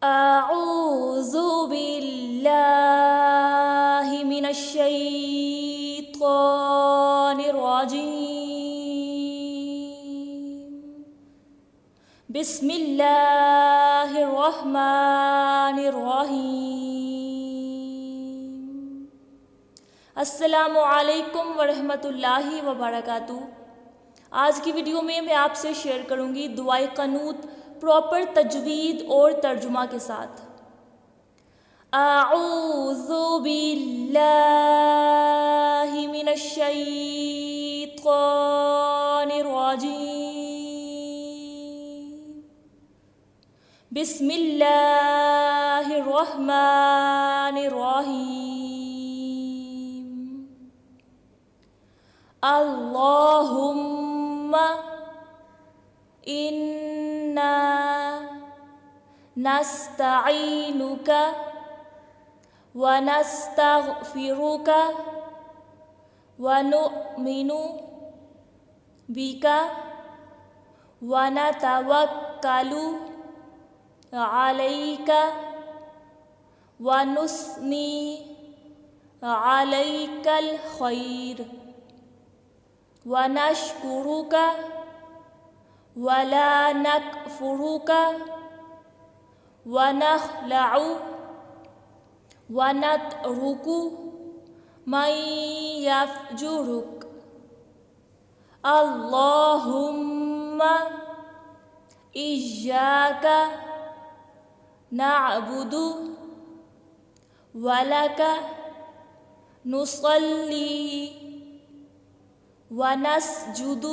أعوذ بالله من الشيطان الرجيم. بسم الله الرحمن الرحيم. السلام علیکم ورحمۃ اللہ وبرکاتہ. آج کی ویڈیو میں آپ سے شیئر کروں گی دعائے قنوت پراپر تجوید اور ترجمہ کے ساتھ. اعوذ باللہ من الشیطان الرجیم. بسم اللہ الرحمن الرحیم. اللہم انا نستعینک ونستغفرک ونؤمن بک ونتوکل علیک ونثنی علیک الخیر ونشکرک ولا نکفرک ونخلع ونترک من یفجرک. اللہم ایاک نعبد ولک نصلی ونسجد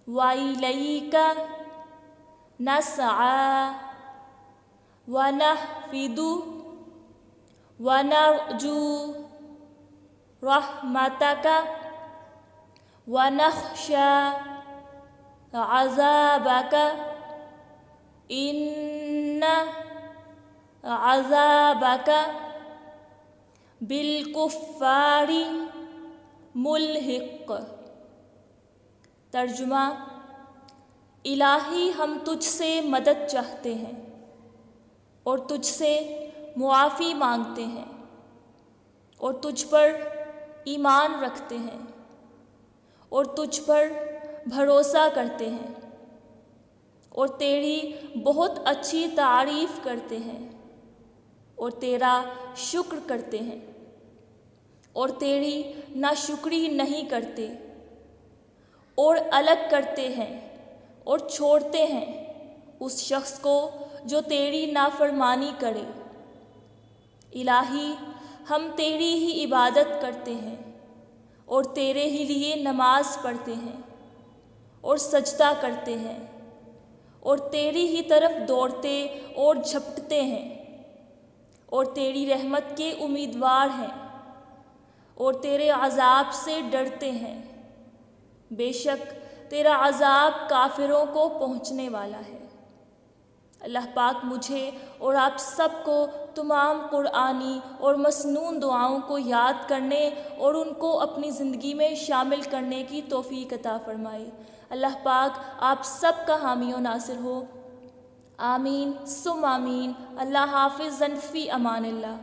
وإلیک نسعی ونحفد ونرجو رحمتک ونخشى عذابک ان عذابک بالکفار ملحق. ترجمہ: الہی ہم تجھ سے مدد چاہتے ہیں اور تجھ سے معافی مانگتے ہیں اور تجھ پر ایمان رکھتے ہیں اور تجھ پر بھروسہ کرتے ہیں اور تیری بہت اچھی تعریف کرتے ہیں اور تیرا شکر کرتے ہیں اور تیری ناشکری نہیں کرتے اور الگ کرتے ہیں اور چھوڑتے ہیں اس شخص کو جو تیری نافرمانی کرے. الہی ہم تیری ہی عبادت کرتے ہیں اور تیرے ہی لیے نماز پڑھتے ہیں اور سجدہ کرتے ہیں اور تیری ہی طرف دوڑتے اور جھپٹتے ہیں اور تیری رحمت کے امیدوار ہیں اور تیرے عذاب سے ڈرتے ہیں. بے شک تیرا عذاب کافروں کو پہنچنے والا ہے. اللہ پاک مجھے اور آپ سب کو تمام قرآنی اور مسنون دعاؤں کو یاد کرنے اور ان کو اپنی زندگی میں شامل کرنے کی توفیق عطا فرمائے. اللہ پاک آپ سب کا حامی و ناصر ہو. آمین ثم آمین. اللہ حافظ. فی امان اللہ.